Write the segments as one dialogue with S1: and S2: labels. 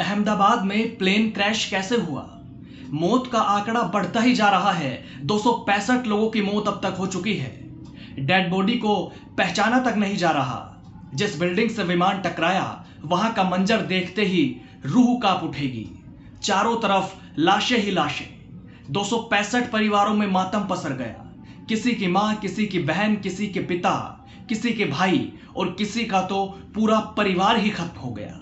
S1: अहमदाबाद में plane crash कैसे हुआ? मौत का आंकड़ा बढ़ता ही जा रहा है। 265 लोगों की मौत अब तक हो चुकी है। डेड बॉडी को पहचाना तक नहीं जा रहा। जिस बिल्डिंग से विमान टकराया वहां का मंजर देखते ही रूह कांप उठेगी। चारों तरफ लाशें ही लाशें। 265 परिवारों में मातम पसर गया। किसी की मां, किसी की बहन, किसी के पिता, किसी के भाई और किसी का तो पूरा परिवार ही खत्म हो गया।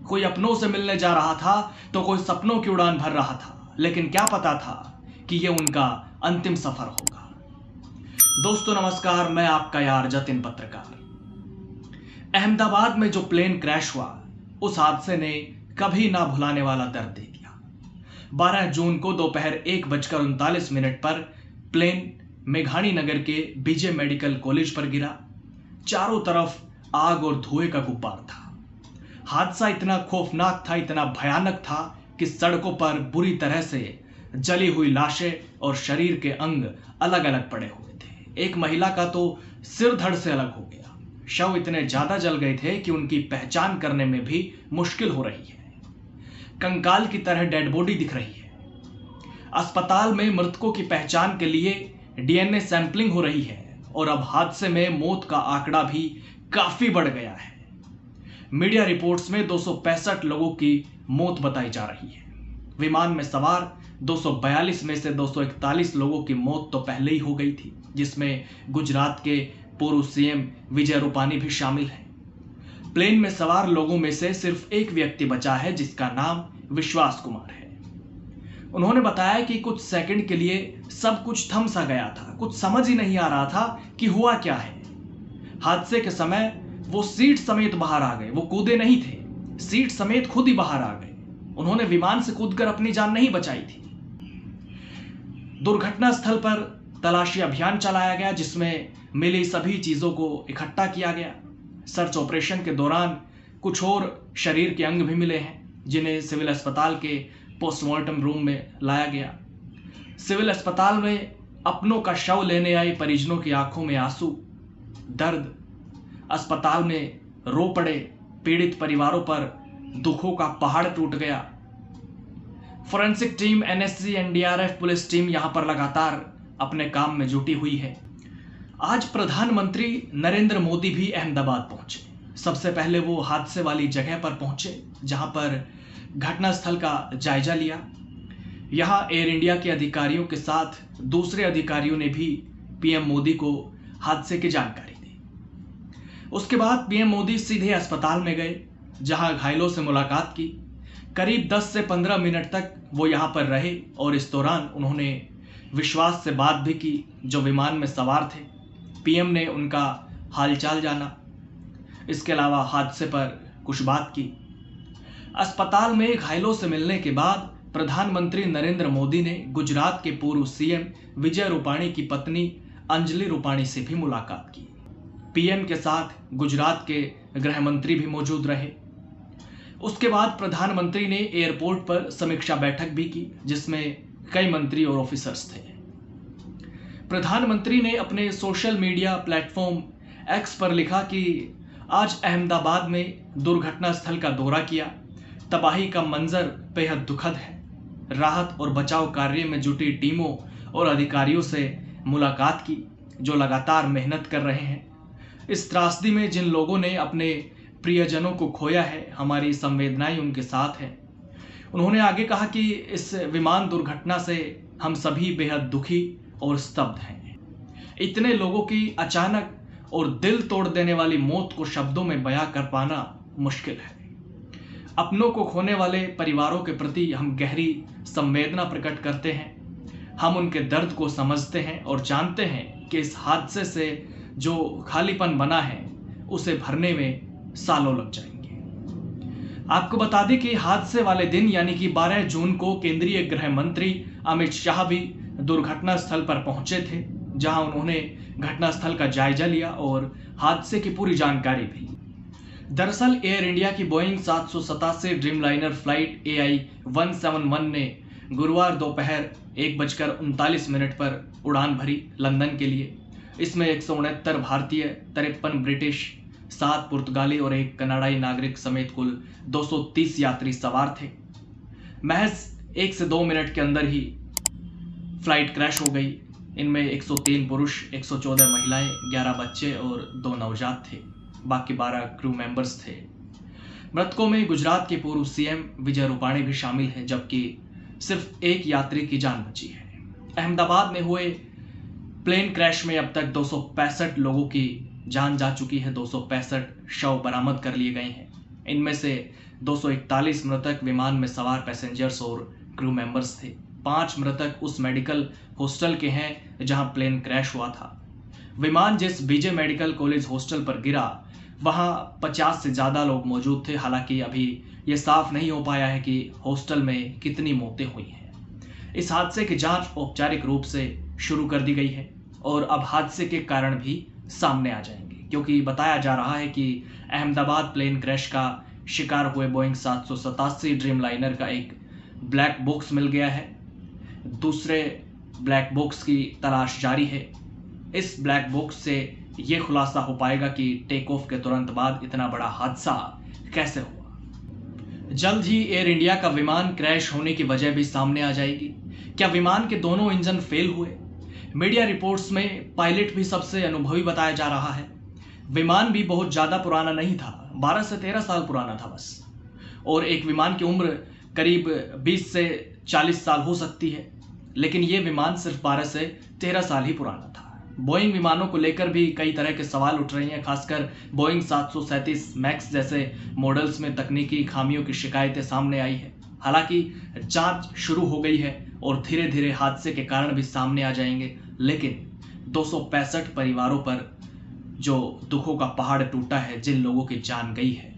S1: कोई अपनों से मिलने जा रहा था तो कोई सपनों की उड़ान भर रहा था, लेकिन क्या पता था कि यह उनका अंतिम सफर होगा। दोस्तों नमस्कार, मैं आपका यार जतिन पत्रकार। अहमदाबाद में जो प्लेन क्रैश हुआ उस हादसे ने कभी ना भुलाने वाला दर्द दे दिया। 12 जून को दोपहर 1:39 पर प्लेन मेघानी नगर के बीजे मेडिकल कॉलेज पर गिरा। चारों तरफ आग और धुएं का गुब्बार था। हादसा इतना खौफनाक था, इतना भयानक था कि सड़कों पर बुरी तरह से जली हुई लाशें और शरीर के अंग अलग अलग पड़े हुए थे। एक महिला का तो सिर धड़ से अलग हो गया। शव इतने ज्यादा जल गए थे कि उनकी पहचान करने में भी मुश्किल हो रही है। कंकाल की तरह डेड बॉडी दिख रही है। अस्पताल में मृतकों की पहचान के लिए डीएनए सैंपलिंग हो रही है और अब हादसे में मौत का आंकड़ा भी काफी बढ़ गया है। मीडिया रिपोर्ट्स में 265 लोगों की मौत बताई जा रही है। विमान में सवार 242 में से 241 लोगों की मौत तो पहले ही हो गई थी, जिसमें गुजरात के पूर्व सीएम विजय रूपानी भी शामिल हैं। प्लेन में सवार लोगों में से सिर्फ एक व्यक्ति बचा है जिसका नाम विश्वास कुमार है। उन्होंने बताया कि कुछ सेकंड के लिए सब कुछ थम सा गया था, कुछ समझ ही नहीं आ रहा था कि हुआ क्या है। हादसे के समय वो सीट समेत बाहर आ गए। वो कूदे नहीं थे, सीट समेत खुद ही बाहर आ गए। उन्होंने विमान से कूदकर अपनी जान नहीं बचाई थी। दुर्घटना स्थल पर तलाशी अभियान चलाया गया, जिसमें मिली सभी चीजों को इकट्ठा किया गया। सर्च ऑपरेशन के दौरान कुछ और शरीर के अंग भी मिले हैं, जिन्हें सिविल अस्पताल के पोस्टमार्टम रूम में लाया गया। सिविल अस्पताल में अपनों का शव लेने आए परिजनों की आंखों में आंसू, दर्द। अस्पताल में रो पड़े पीड़ित परिवारों पर दुखों का पहाड़ टूट गया। Forensic team, NSG, NDRF, police team यहां पर लगातार अपने काम में जुटी हुई है। आज प्रधानमंत्री नरेंद्र मोदी भी अहमदाबाद पहुंचे। सबसे पहले वो हादसे वाली जगह पर पहुंचे जहां पर घटनास्थल का जायजा लिया। यहां एयर इंडिया के अधिकारियों के साथ दूसरे अधिकारियों ने भी पीएम मोदी को हादसे की जानकारी दी। उसके बाद पीएम मोदी सीधे अस्पताल में गए, जहां घायलों से मुलाकात की। करीब 10 से 15 मिनट तक वो यहां पर रहे और इस दौरान उन्होंने विश्वास से बात भी की, जो विमान में सवार थे। पीएम ने उनका हालचाल जाना। इसके अलावा हादसे पर कुछ बात की। अस्पताल में घायलों से मिलने के बाद प्रधानमंत्री नरेंद्र मोदी ने गुजरात के पूर्व सीएम विजय रूपाणी की पत्नी अंजलि रूपाणी से भी मुलाकात की। पीएम के साथ गुजरात के गृह मंत्री भी मौजूद रहे। उसके बाद प्रधानमंत्री ने एयरपोर्ट पर समीक्षा बैठक भी की, जिसमें कई मंत्री और ऑफिसर्स थे। प्रधानमंत्री ने अपने सोशल मीडिया प्लेटफॉर्म एक्स पर लिखा कि आज अहमदाबाद में दुर्घटना स्थल का दौरा किया। तबाही का मंजर बेहद दुखद है। राहत और बचाव कार्य में जुटी टीमों और अधिकारियों से मुलाकात की, जो लगातार मेहनत कर रहे हैं। इस त्रासदी में जिन लोगों ने अपने प्रियजनों को खोया है, हमारी संवेदनाएं उनके साथ हैं। उन्होंने आगे कहा कि इस विमान दुर्घटना से हम सभी बेहद दुखी और स्तब्ध हैं। इतने लोगों की अचानक और दिल तोड़ देने वाली मौत को शब्दों में बयां कर पाना मुश्किल है। अपनों को खोने वाले परिवारों के प्रति हम गहरी संवेदना प्रकट करते हैं। हम उनके दर्द को समझते हैं और जानते हैं कि इस हादसे से जो खालीपन बना है उसे भरने में सालों लग जाएंगे। आपको बता दें कि हादसे वाले दिन यानी कि 12 जून को केंद्रीय गृह मंत्री अमित शाह भी दुर्घटना स्थल पर पहुंचे थे, जहां उन्होंने घटनास्थल का जायजा लिया और हादसे की पूरी जानकारी भी। दरअसल एयर इंडिया की बोइंग 787 ड्रीमलाइनर फ्लाइट AI-171 ने गुरुवार दोपहर 1:39 पर उड़ान भरी लंदन के लिए। इसमें 169 भारतीय, 53 ब्रिटिश, 7 पुर्तगाली और एक कनाडाई नागरिक समेत कुल 230 यात्री सवार थे। महज 1 से 2 मिनट के अंदर ही फ्लाइट क्रैश हो गई। इनमें 103 पुरुष, 114 महिलाएं, 11 बच्चे और 2 नवजात थे। बाकी 12 क्रू मेंबर्स थे। मृतकों में गुजरात के पूर्व सीएम विजय रूपाणी भी शामिल है, जबकि सिर्फ एक यात्री की जान बची है। अहमदाबाद में हुए प्लेन क्रैश में अब तक 265 लोगों की जान जा चुकी है। 265 शव बरामद कर लिए गए हैं। इनमें से 241 मृतक विमान में सवार पैसेंजर्स और क्रू मेंबर्स थे। 5 मृतक उस मेडिकल हॉस्टल के हैं जहां प्लेन क्रैश हुआ था। विमान जिस बीजे मेडिकल कॉलेज हॉस्टल पर गिरा वहां 50 से ज़्यादा लोग मौजूद थे। हालांकि अभी ये साफ नहीं हो पाया है कि हॉस्टल में कितनी मौतें हुई हैं। इस हादसे की जांच औपचारिक रूप से शुरू कर दी गई है और अब हादसे के कारण भी सामने आ जाएंगे, क्योंकि बताया जा रहा है कि अहमदाबाद प्लेन क्रैश का शिकार हुए बोइंग 787 ड्रीम लाइनर का एक ब्लैक बॉक्स मिल गया है। दूसरे ब्लैक बॉक्स की तलाश जारी है। इस ब्लैक बॉक्स से ये खुलासा हो पाएगा कि टेक ऑफ के तुरंत बाद इतना बड़ा हादसा कैसे हुआ। जल्द ही एयर इंडिया का विमान क्रैश होने की वजह भी सामने आ जाएगी। क्या विमान के दोनों इंजन फेल हुए? मीडिया रिपोर्ट्स में पायलट भी सबसे अनुभवी बताया जा रहा है। विमान भी बहुत ज़्यादा पुराना नहीं था, 12 से 13 साल पुराना था बस। और एक विमान की उम्र करीब 20 से 40 साल हो सकती है, लेकिन ये विमान सिर्फ 12 से 13 साल ही पुराना था। बोइंग विमानों को लेकर भी कई तरह के सवाल उठ रही हैं। खासकर बोइंग 737 मैक्स जैसे मॉडल्स में तकनीकी खामियों की शिकायतें सामने आई है। हालांकि जांच शुरू हो गई है और धीरे धीरे हादसे के कारण भी सामने आ जाएंगे, लेकिन 265 परिवारों पर जो दुखों का पहाड़ टूटा है, जिन लोगों की जान गई है,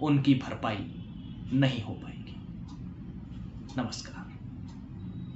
S1: उनकी भरपाई नहीं हो पाएगी। नमस्कार।